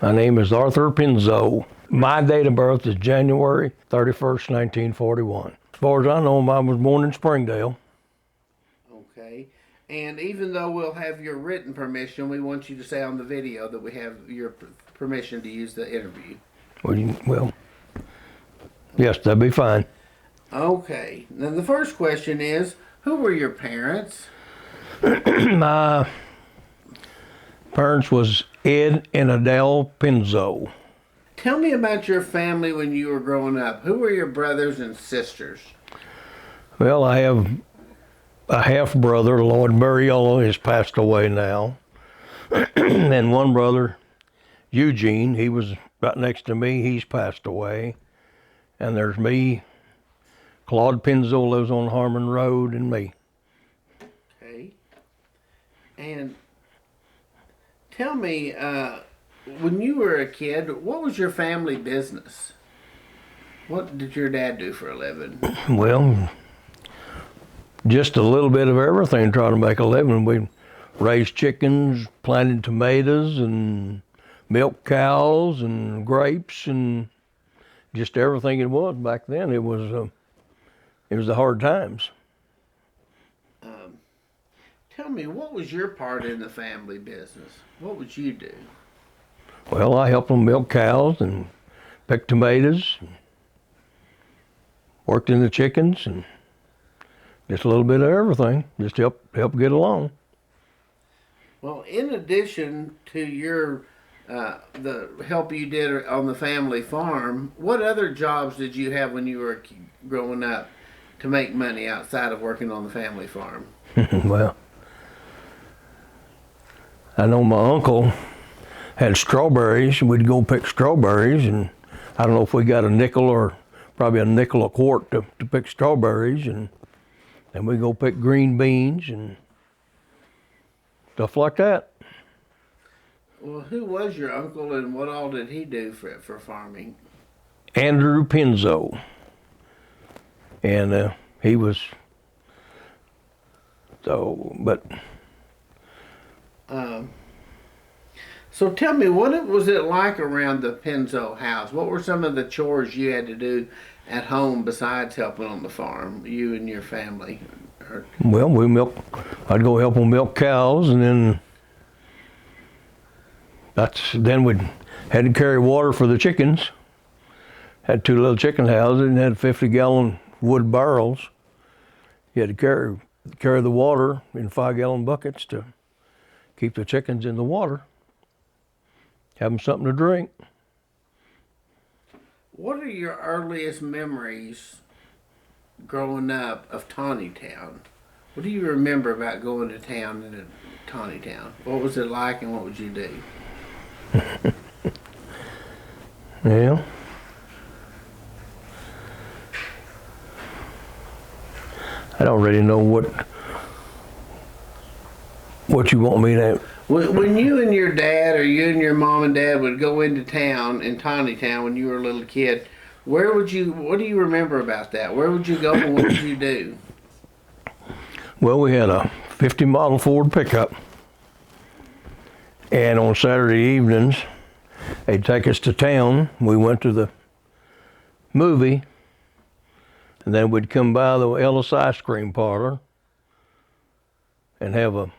My name is Arthur Penzo. My date of birth is January 31st, 1941. As far as I know, I was born in Springdale. Okay. And even though we'll have your written permission, we want you to say on the video that we have your permission to use the interview. Well, yes, that'd be fine. Okay. Now the first question is, who were your parents? My parents was Ed and Adele Penzo. Tell me about your family when you were growing up. Who were your brothers and sisters? Well, I have a half brother, Lord Mariello, has passed away now. And one brother, Eugene, he was right next to me, he's passed away. And there's me, Claude Penzo lives on Harmon Road, and me. Okay. And tell me, when you were a kid, what was your family business? What did your dad do for a living? Well, just a little bit of everything, trying to make a living. We raised chickens, planted tomatoes, and milked cows, and grapes, and just everything it was back then. It was the hard times. Tell me, what was your part in the family business? What would you do? Well, I helped them milk cows and pick tomatoes, and worked in the chickens, and just a little bit of everything, just help get along. Well, in addition to your the help you did on the family farm, what other jobs did you have when you were growing up to make money outside of working on the family farm? Well, I know my uncle had strawberries. We'd go pick strawberries, and I don't know if we got a nickel or probably a nickel a quart to pick strawberries, and we'd go pick green beans and stuff like that. Well, who was your uncle and what all did he do for farming? Andrew Penzo. And he was, but So tell me, what was it like around the Penzo house? What were some of the chores you had to do at home besides helping on the farm, you and your family? well, I'd go help them milk cows, and then we'd had to carry water for the chickens. Had two little chicken houses and had 50-gallon wood barrels. You had to carry the water in 5-gallon buckets to keep the chickens in the water, have them something to drink. What are your earliest memories growing up of Tontitown? What do you remember about going to town in Tontitown? What was it like and what would you do? Yeah. I don't really know what you want me to. When you and your dad or you and your mom and dad would go into town in Tontitown when you were a little kid, what do you remember about that? Where would you go and what would you do? Well, we had a 50 model Ford pickup, and on Saturday evenings, they'd take us to town. We went to the movie, and then we'd come by the Ellis ice cream parlor and have a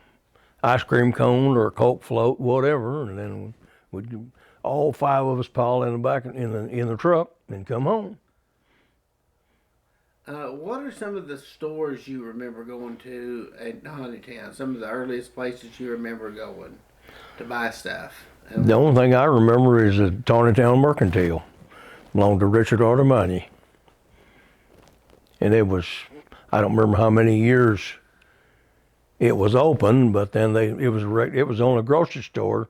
ice cream cone or a Coke float, whatever, and then we'd all 5 of us pile in the back in the truck and come home. What are some of the stores you remember going to at Tontitown? Some of the earliest places you remember going to buy stuff? The only thing I remember is the Tontitown Mercantile, belonged to Richard Artemani. And it was, I don't remember how many years it was open, but then it was on a grocery store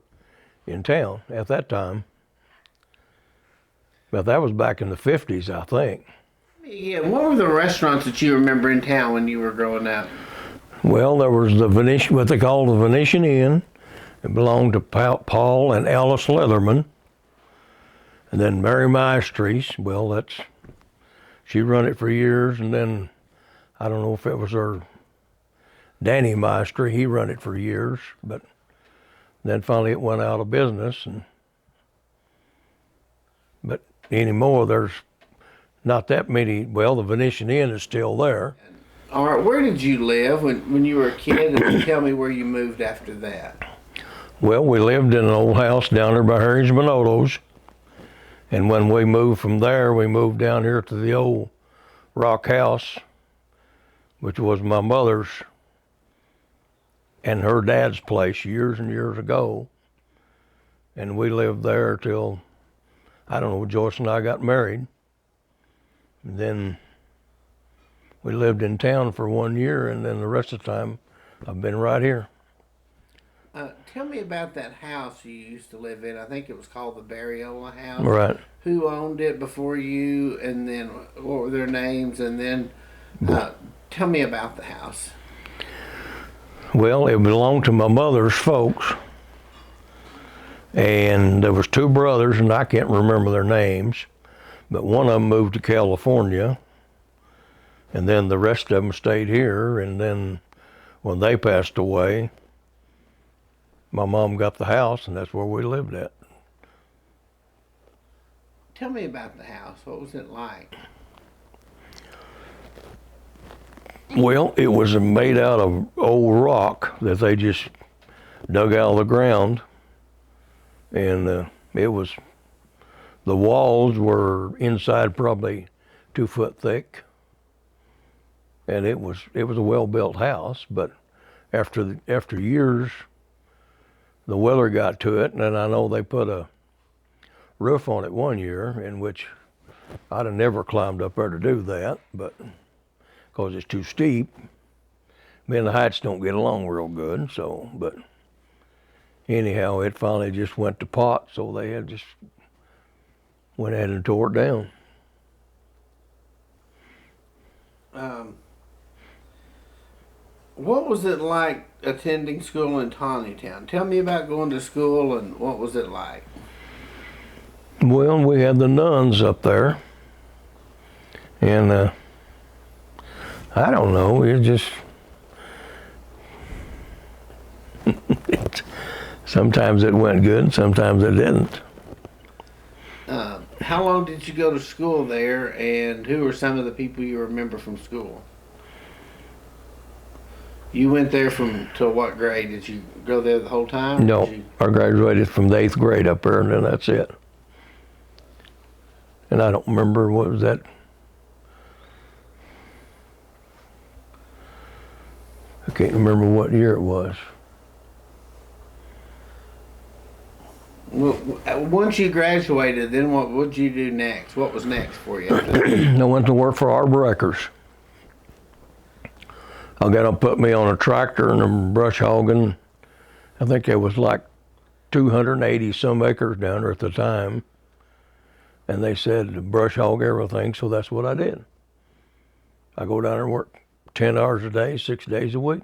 in town at that time. But that was back in the 50s, I think. Yeah, what were the restaurants that you remember in town when you were growing up? Well, there was the Venetian, what they called the Venetian Inn. It belonged to Paul and Alice Leatherman. And then Mary Maestries, well, she run it for years, and then I don't know if it was her Danny Maestri, he run it for years, but then finally it went out of business, and but anymore there's not that many. Well, the Venetian Inn is still there. All right, where did you live when you were a kid? And tell me where you moved after that. Well, we lived in an old house down there by Harry's Manotto's. And when we moved from there, we moved down here to the old rock house, which was my mother's and her dad's place years and years ago. And we lived there till, I don't know, Joyce and I got married. And then we lived in town for 1 year, and then the rest of the time I've been right here. Tell me about that house you used to live in. I think it was called the Barriola House. Right. Who owned it before you, and then what were their names? And then tell me about the house. Well, it belonged to my mother's folks, and there was two brothers, and I can't remember their names, but one of them moved to California, and then the rest of them stayed here. And then when they passed away, my mom got the house, and that's where we lived at. Tell me about the house. What was it like? Well, it was made out of old rock that they just dug out of the ground, and it was, the walls were inside probably 2 foot thick, and it was a well-built house. But after years, the weather got to it, and then I know they put a roof on it 1 year, in which I'd have never climbed up there to do that, but because it's too steep. Me and the heights don't get along real good, so, but anyhow, it finally just went to pot, so they had just went ahead and tore it down. What was it like attending school in Tontitown? Tell me about going to school and what was it like? Well, we had the nuns up there, and I don't know, it just, sometimes it went good and sometimes it didn't. How long did you go to school there, and who are some of the people you remember from school? You went there till what grade? Did you go there the whole time? No, I graduated from the 8th grade up there, and then that's it. And I don't remember, what was that? I can't remember what year it was. Well, once you graduated, then what would you do next? What was next for you? I went to work for Arbor Acres. I got them put me on a tractor and I'm brush hogging. I think there was like 280 some acres down there at the time. And they said to brush hog everything, so that's what I did. I go down there and work 10 hours a day, 6 days a week.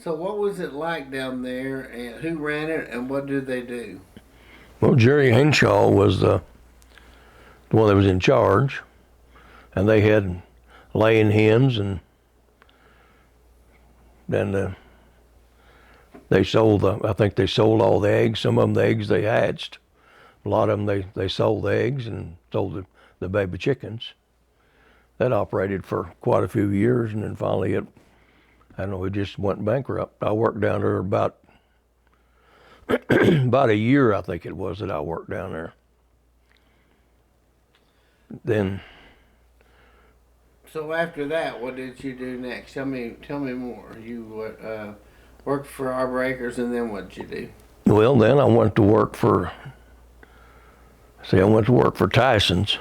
So what was it like down there, and who ran it, and what did they do? Well, Jerry Henshaw was the one that was in charge, and they had laying hens, and then they sold, I think they sold all the eggs. Some of them, the eggs they hatched. A lot of them, they sold the eggs and sold the baby chickens. That operated for quite a few years, and then finally I don't know, it just went bankrupt. I worked down there about a year, I think it was, that I worked down there. Then. So after that, what did you do next? Tell me more. You worked for Arbor Acres, and then what did you do? Well, then I went to work for Tyson's,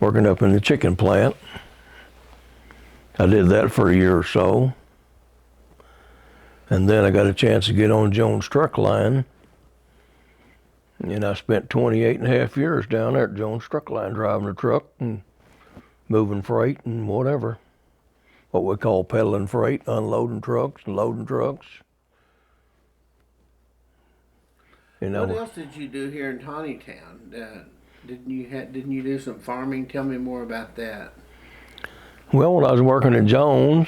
working up in the chicken plant. I did that for a year or so. And then I got a chance to get on Jones Truck Line. And I spent 28 and a half years down there at Jones Truck Line, driving a truck and moving freight and whatever. What we call peddling freight, unloading trucks and loading trucks. What else did you do here in Tontitown? Didn't you do some farming? Tell me more about that. Well, when I was working at Jones,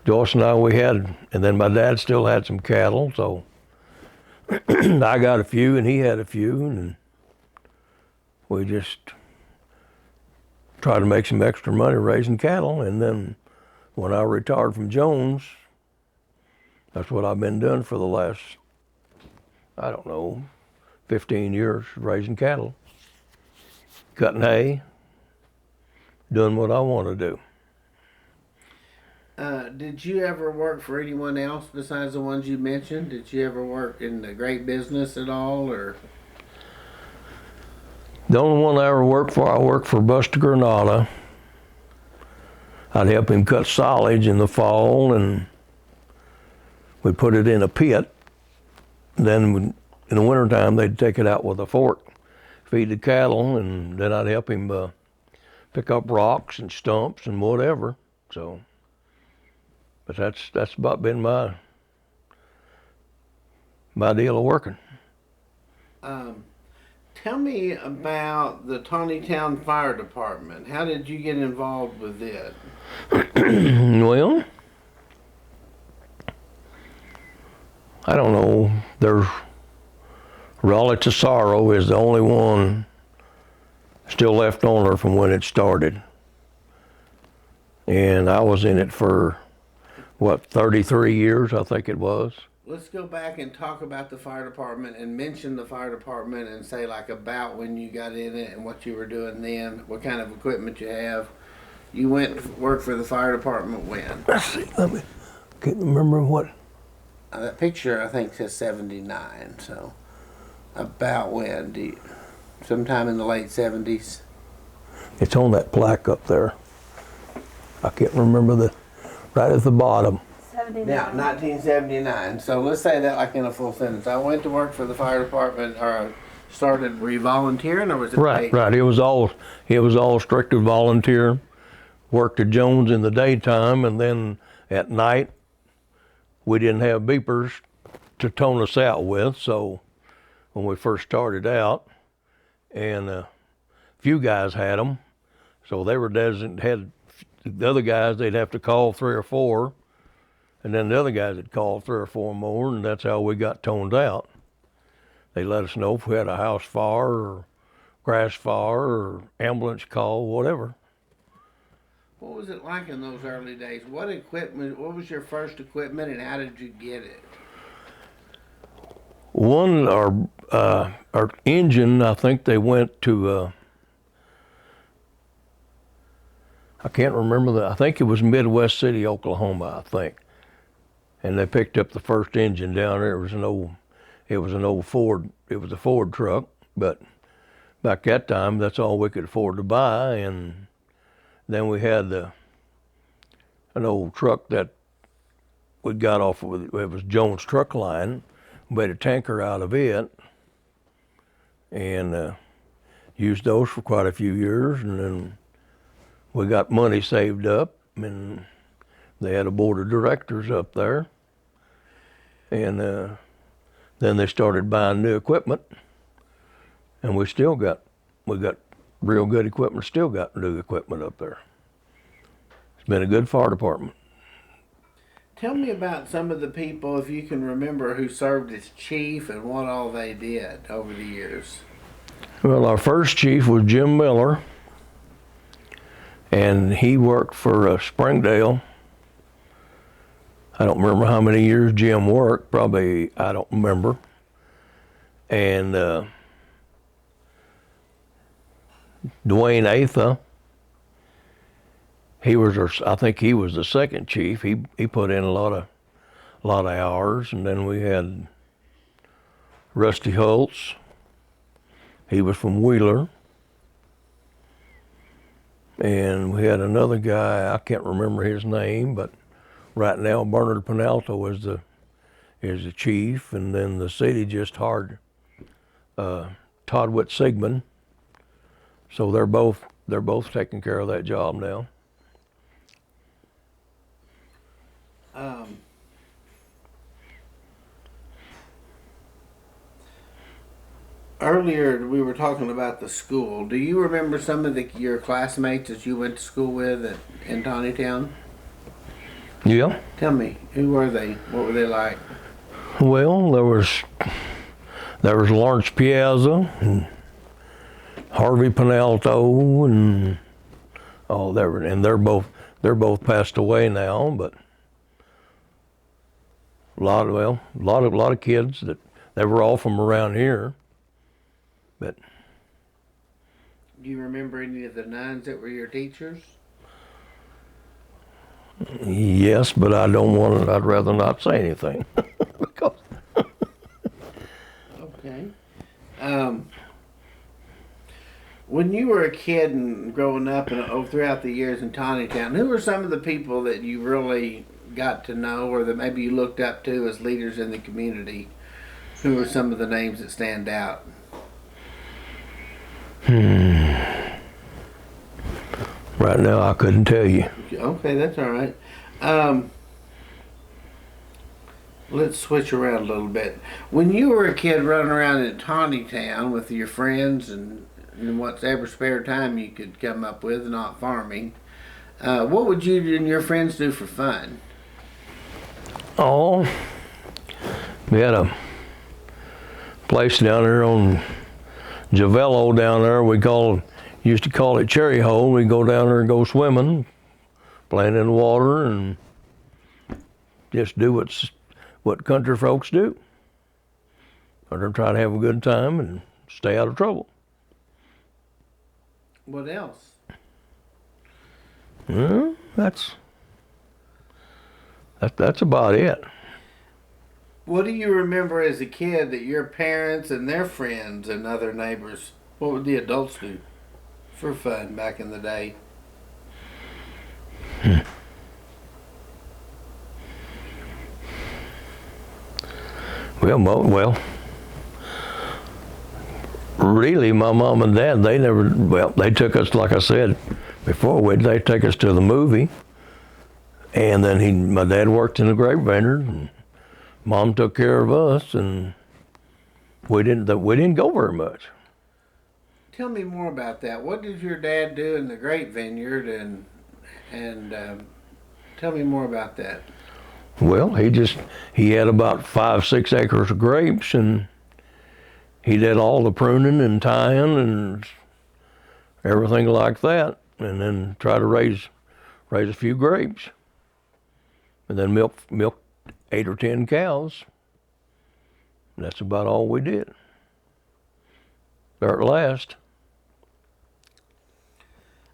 Joyce and I, and then my dad still had some cattle, so I got a few and he had a few, and we just tried to make some extra money raising cattle. And then when I retired from Jones, that's what I've been doing for the last, I don't know, 15 years, raising cattle, cutting hay, doing what I want to do. Did you ever work for anyone else besides the ones you mentioned? Did you ever work in the grape business at all, or? The only one I ever worked for, I worked for Buster Granada. I'd help him cut silage in the fall, and we'd put it in a pit. Then in the wintertime, they'd take it out with a fork, feed the cattle, and then I'd help him pick up rocks and stumps and whatever. So, but that's about been my deal of working. Tell me about the Tontitown Fire Department. How did you get involved with it? Well, I don't know. There's Raleigh Tesoro is the only one still left on her from when it started. And I was in it for, 33 years, I think it was. Let's go back and talk about the fire department and mention the fire department and say like about when you got in it and what you were doing then, what kind of equipment you have. You went to work for the fire department when? Let's see, can't remember what. That picture I think says 79, so about when? Sometime in the late 70s? It's on that plaque up there. I can't remember right at the bottom. 79. Yeah, 1979. So let's say that like in a full sentence. I went to work for the fire department, or started. Were you volunteering, or was it Right, paid? right. It was all strictly volunteer. Worked at Jones in the daytime, and then at night we didn't have beepers to tone us out with. So when we first started out, and a few guys had them, so they were had the other guys. They'd have to call 3 or 4. And then the other guys would call 3 or 4 more, and that's how we got toned out. They let us know if we had a house fire or grass fire or ambulance call, whatever. What was it like in those early days? What was your first equipment, and how did you get it? One, our engine, I think they went to, I can't remember I think it was Midwest City, Oklahoma, I think. And they picked up the first engine down there. It was an old Ford. It was a Ford truck, but back that time, that's all we could afford to buy. And then we had an old truck that we got off of. It was Jones Truck Line. We made a tanker out of it, and used those for quite a few years. And then we got money saved up, and they had a board of directors up there, and then they started buying new equipment, and we got real good equipment. Still got new equipment up there. It's been a good fire department. Tell me about some of the people, if you can remember, who served as chief and what all they did over the years. Well, our first chief was Jim Miller, and he worked for Springdale. I don't remember how many years Jim worked, probably, I don't remember. And Dwayne Atha, I think he was the second chief. He put in a lot of hours. And then we had Rusty Holtz. He was from Wheeler. And we had another guy, I can't remember his name, but right now Bernard Penalto is the chief, and then the city just hired Todd Witt-Sigmund. So they're both taking care of that job now. Earlier we were talking about the school. Do you remember some of your classmates that you went to school with in Tontitown? Yeah. Tell me, who were they? What were they like? Well, there was there was Lawrence Piazza and Harvey Penalto and they're both passed away now, but a lot of kids that they were all from around here. But Do you remember any of the nuns that were your teachers? yes, but I don't want to. I'd rather not say anything. Because Okay. When you were a kid and growing up and throughout the years in Tontitown, who were some of the people that you really got to know or that maybe you looked up to as leaders in the community? Who are some of the names that stand out? right now I couldn't tell you. Okay, that's all right. Let's switch around a little bit. When you were a kid running around in Tontitown with your friends and whatever spare time you could come up with, not farming, what would you and your friends do for fun? Oh, we had a place down there on Javello down there. Used to call it Cherry Hole. We'd go down there and go swimming, playing in the water, and just do what country folks do. Or try to have a good time and stay out of trouble. What else? Well, that's about it. What do you remember as a kid that your parents and their friends and other neighbors, what would the adults do for fun back in the day? Well, really, my mom and dad, they took us, like I said before, they take us to the movie. And then my dad worked in the grape vineyard, and Mom took care of us, and we didn't go very much. Tell me more about that. What did your dad do in the grape vineyard, and tell me more about that. Well, he had about 5-6 acres of grapes, and he did all the pruning and tying and everything like that, and then try to raise a few grapes, and then milk 8 or 10 cows. And that's about all we did. There at last.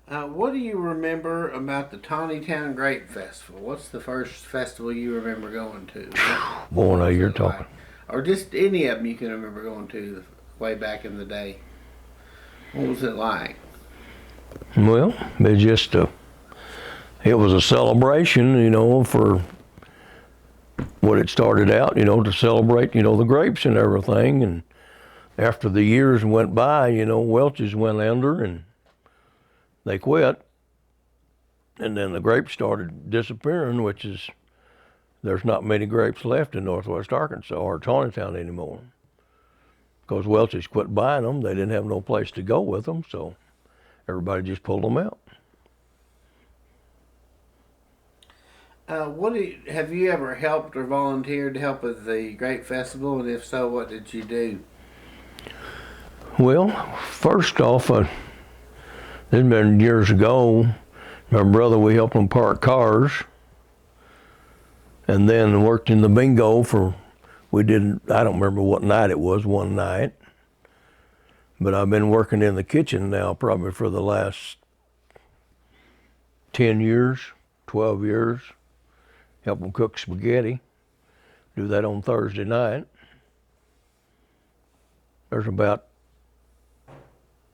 What do you remember about the Tontitown Grape Festival? What's the first festival you remember going to? Boy, now you're talking. Like? Or just any of them you can remember going to way back in the day. What was it like? Well, it was a celebration, for what it started out, to celebrate, the grapes and everything. And after the years went by, Welch's went under and they quit. And then the grapes started disappearing, there's not many grapes left in northwest Arkansas or Tontitown anymore. Because Welch's quit buying them, they didn't have no place to go with them, so everybody just pulled them out. Have you ever helped or volunteered to help with the grape festival? And if so, what did you do? Well, first off, this has been years ago. My brother, we helped him park cars, and then worked in the bingo I don't remember what night it was, one night. But I've been working in the kitchen now probably for the last 10 years, 12 years. Help them cook spaghetti. Do that on Thursday night. There's about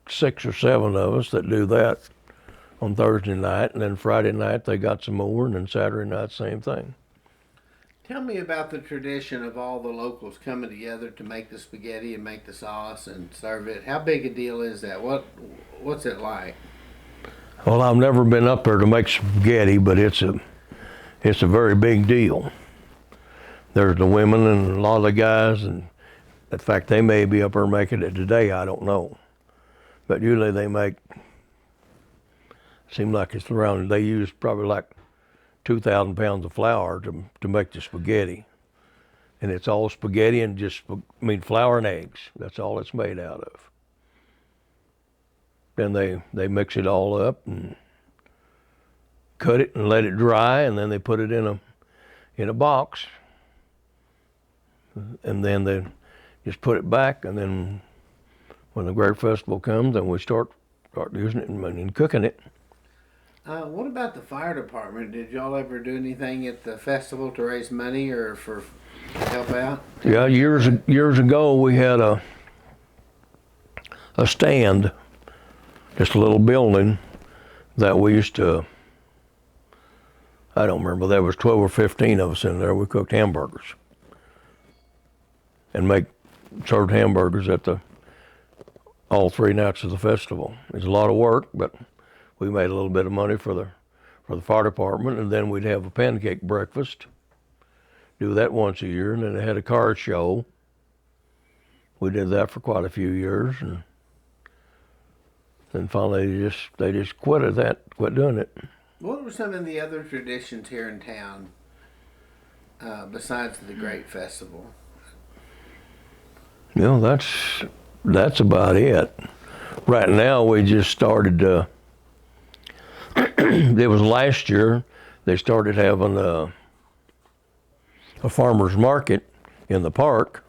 6 or 7 of us that do that on Thursday night, and then Friday night they got some more, and then Saturday night, same thing. Tell me about the tradition of all the locals coming together to make the spaghetti and make the sauce and serve it. How big a deal is that? What's it like? Well, I've never been up there to make spaghetti, but it's a very big deal. There's the women and a lot of the guys, and in fact, they may be up there making it today, I don't know. But usually they use probably like 2,000 pounds of flour to make the spaghetti. and it's all spaghetti and flour and eggs. That's all it's made out of. Then they mix it all up and cut it and let it dry, and then they put it in a box, and then they just put it back, and then when the Grape Festival comes, then we start using it and cooking it. What about the fire department? Did y'all ever do anything at the festival to raise money or to help out? Yeah, years ago we had a stand, just a little building that we used to, I don't remember, there was 12 or 15 of us in there. We cooked hamburgers and served hamburgers at all 3 nights of the festival. It was a lot of work, but we made a little bit of money for the fire department, and then we'd have a pancake breakfast. Do that once a year, and then they had a car show. We did that for quite a few years, and then finally they just quit doing it. What were some of the other traditions here in town besides the Grape Festival? You know, that's about it. Right now, we just started. It was last year. They started having a farmer's market in the park,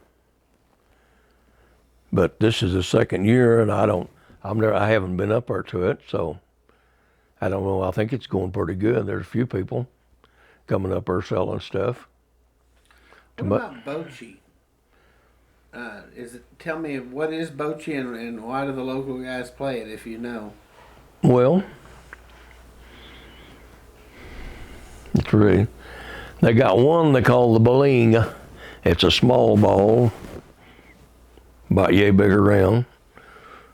but this is the second year, and I haven't been up there to it, so I don't know. I think it's going pretty good. There's a few people coming up there selling stuff. What about bocce? Tell me, what is bocce, and why do the local guys play it, if you know? Well, they got one they call the bowling. It's a small ball, about yay big around,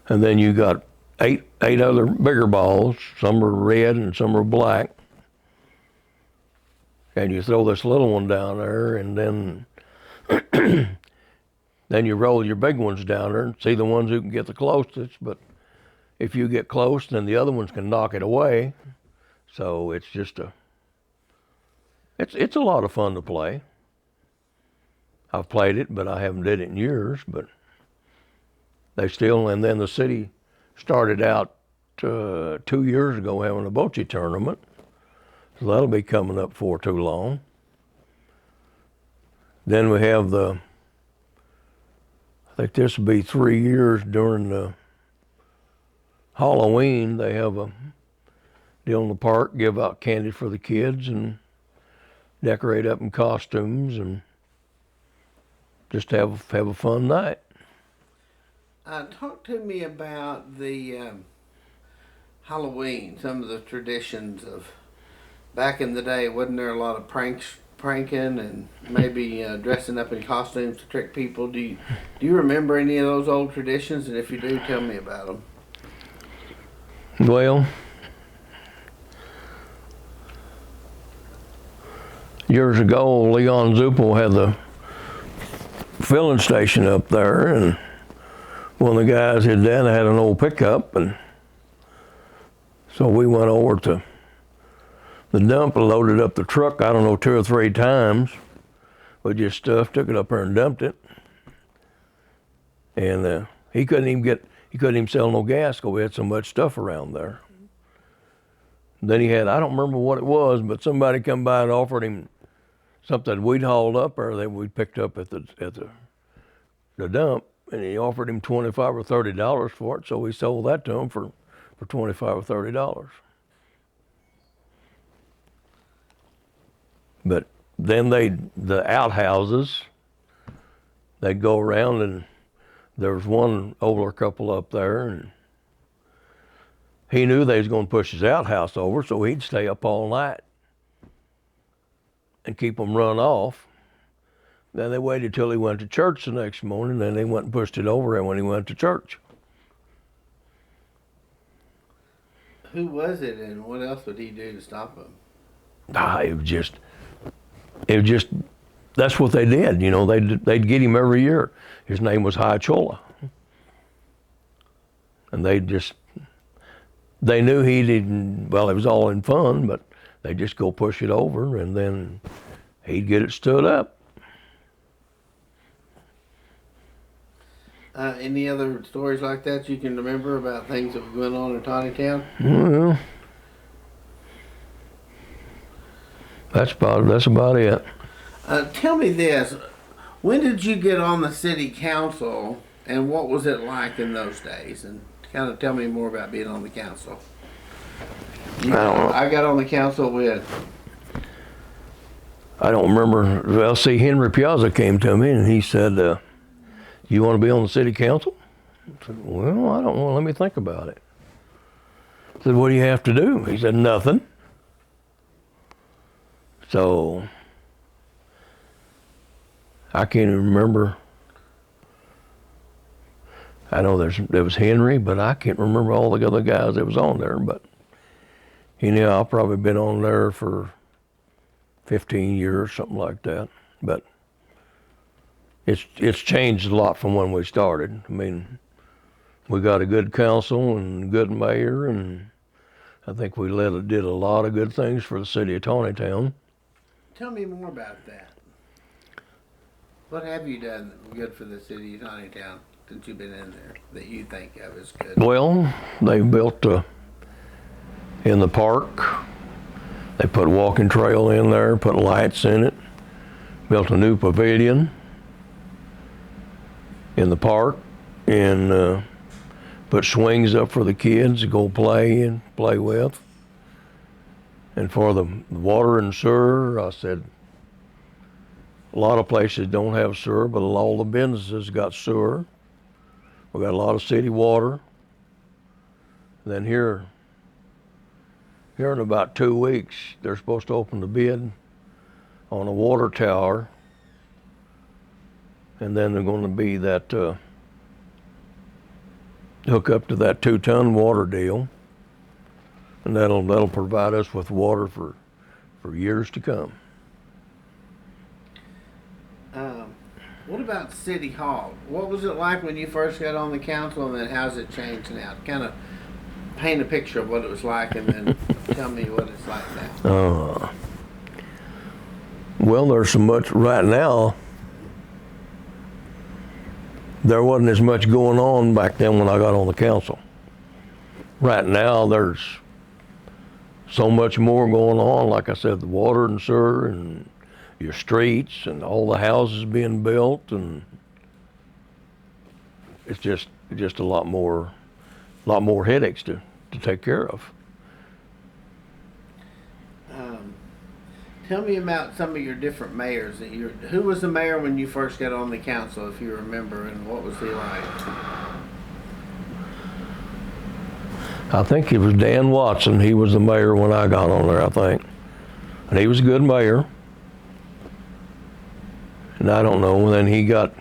and then you got eight other bigger balls. Some are red and some are black, and you throw this little one down there, and then then you roll your big ones down there and see the ones who can get the closest. But if you get close, then the other ones can knock it away. So it's just it's a lot of fun to play. I've played it, but I haven't did it in years. But and then the city started out 2 years ago having a bocce tournament. So that'll be coming up before too long. Then we have I think this will be 3 years during the Halloween. They have a deal in the park, give out candy for the kids and decorate up in costumes and just have a fun night. Talk to me about the Halloween, some of the traditions of back in the day. Wasn't there a lot of pranking and maybe dressing up in costumes to trick people? Do you remember any of those old traditions? And if you do, tell me about them. Well, years ago, Leon Zuppel had the filling station up there, and one of the guys had an old pickup, and so we went over to the dump and loaded up the truck, I don't know, 2 or 3 times with just stuff, took it up there and dumped it. And he couldn't even sell no gas because we had so much stuff around there. Then I don't remember what it was, but somebody come by and offered him something we'd hauled up or that we picked up at the dump, and he offered him $25 or $30 for it, so we sold that to him for $25 or $30. But then the outhouses, they'd go around, and there was one older couple up there, and he knew they was going to push his outhouse over, so he'd stay up all night and keep them run off. Then they waited till he went to church the next morning, then they went and pushed it over and when he went to church. Who was it, and what else would he do to stop him? It was just, that's what they did. You know, they'd get him every year. His name was High Chola. And they knew he didn't, well, it was all in fun, but they'd just go push it over, and then he'd get it stood up. Any other stories like that you can remember about things that were going on in Tontitown? Well, that's about it. Tell me this. When did you get on the city council, and what was it like in those days? And kind of tell me more about being on the council. I got on the council with. I don't remember. Well, see, Henry Piazza came to me and he said, "You want to be on the city council?" I said, "Well, I don't know. Let me think about it." I said, "What do you have to do?" He said, "Nothing." So I can't even remember. I know there was Henry, but I can't remember all the other guys that was on there. But I've probably been on there for 15 years, something like that. But it's changed a lot from when we started. I mean, we got a good council and good mayor, and I think we did a lot of good things for the city of Tontitown. Tell me more about that. What have you done good for the city of Tontitown since you've been in there that you think of as good? Well, they built in the park. They put a walking trail in there, put lights in it, built a new pavilion in the park, and put swings up for the kids to go play with. And for the water and sewer, I said, a lot of places don't have sewer, but all the businesses got sewer. We got a lot of city water. And then here in about 2 weeks, they're supposed to open the bid on a water tower. And then they're going to be that hook up to that 2-ton water deal. And that'll provide us with water for years to come. What about City Hall? What was it like when you first got on the council, and then how's it changed now? Kind of paint a picture of what it was like, and then tell me what it's like now. Well, there's so much right now. There wasn't as much going on back then when I got on the council. Right now, there's so much more going on. Like I said, the water and sewer and your streets and all the houses being built, and it's just a lot more headaches to take care of. Tell me about some of your different mayors. Who was the mayor when you first got on the council, if you remember, and what was he like? I think it was Dan Watson. He was the mayor when I got on there, I think. And he was a good mayor. And I don't know, then he got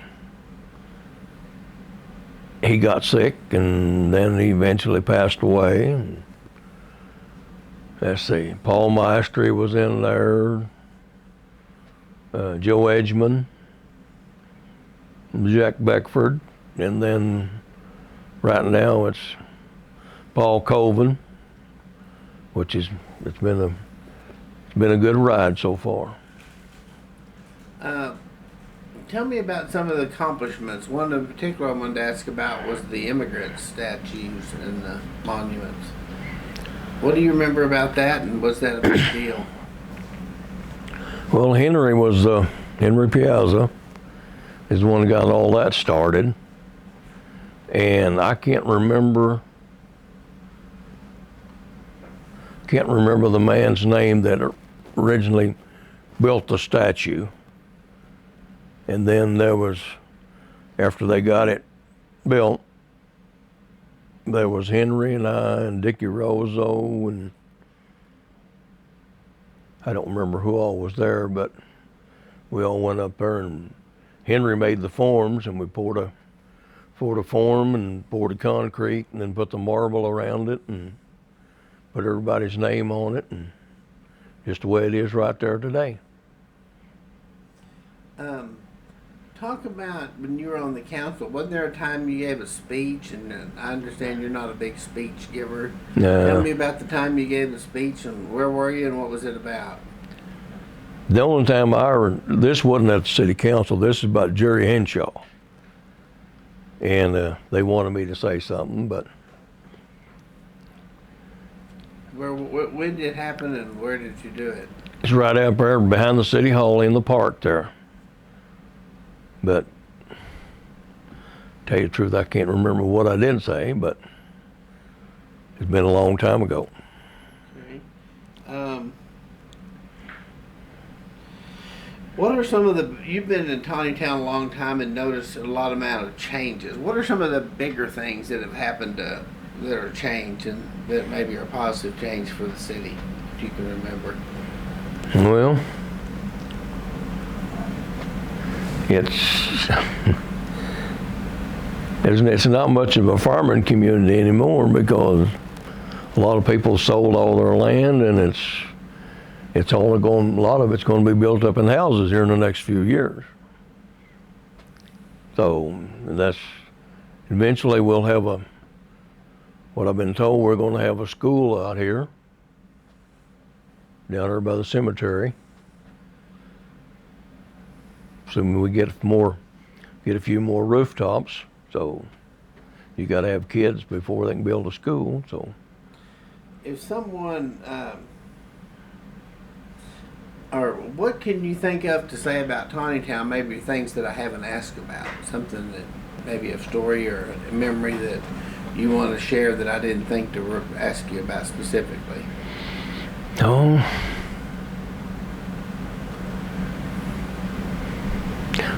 sick, and then he eventually passed away. And let's see, Paul Maestri was in there, Joe Edgman, Jack Beckford, and then right now it's Paul Colvin, which it's been a good ride so far. Tell me about some of the accomplishments. One in particular I wanted to ask about was the immigrant statues and the monuments. What do you remember about that, and was that a big deal? Well, Henry Piazza is the one who got all that started. And I can't remember the man's name that originally built the statue. And then after they got it built, there was Henry and I and Dickie Rosso, and I don't remember who all was there, but we all went up there, and Henry made the forms, and we poured a form and poured the concrete, and then put the marble around it and put everybody's name on it, and just the way it is right there today. Talk about when you were on the council. Wasn't there a time you gave a speech? And I understand you're not a big speech giver. Tell me about the time you gave a speech, and where were you, and what was it about? The only time this wasn't at the city council. This is about Jerry Henshaw. and they wanted me to say something, but When did it happen, and where did you do it? it's right out there behind the city hall in the park there. But tell you the truth, I can't remember what I did say, but it's been a long time ago. Okay. What are some of you've been in Tontitown a long time and noticed a lot amount of changes. What are some of the bigger things that have happened that are changed and that maybe are positive change for the city, if you can remember? Well, it's it's not much of a farming community anymore because a lot of people sold all their land, and it's only going, a lot of it's going to be built up in houses here in the next few years. So that's, eventually we'll have what I've been told, we're going to have a school out here, down there by the cemetery. Assuming we get a few more rooftops. So you got to have kids before they can build a school. So if someone, or what can you think of to say about Tontitown? Maybe things that I haven't asked about, something that maybe a story or a memory that you want to share that I didn't think to ask you about specifically. Oh,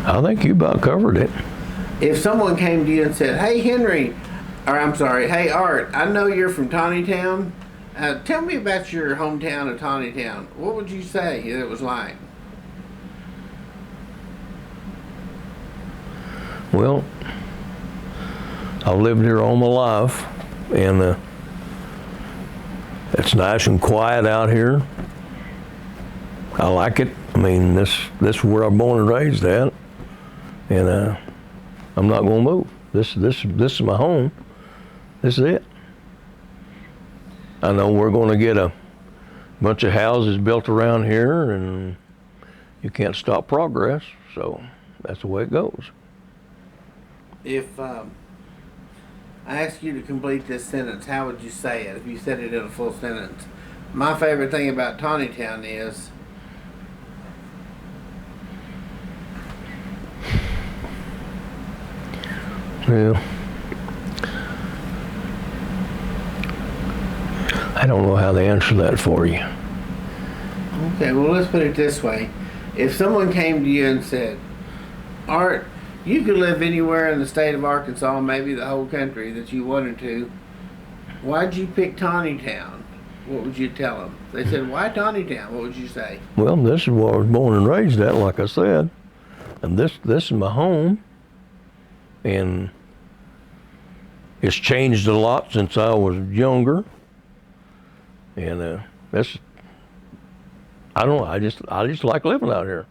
I think you about covered it. If someone came to you and said, "Hey Henry," or I'm sorry, "Hey Art, I know you're from Tontitown. Tell me about your hometown of Tontitown," what would you say it was like? Well, I've lived here all my life, and it's nice and quiet out here. I like it. I mean, this is where I'm born and raised at, and I'm not going to move. This is my home. This is it. I know we're going to get a bunch of houses built around here, and you can't stop progress. So that's the way it goes. If I ask you to complete this sentence, how would you say it if you said it in a full sentence? My favorite thing about Tontitown is... Well, I don't know how to answer that for you. Okay, well, let's put it this way. If someone came to you and said, "Art, you could live anywhere in the state of Arkansas, maybe the whole country that you wanted to, why'd you pick Tontitown?" What would you tell them? They said, "Why Tontitown?" What would you say? Well, this is where I was born and raised at, like I said. And this is my home. And it's changed a lot since I was younger. And I don't know, I just like living out here.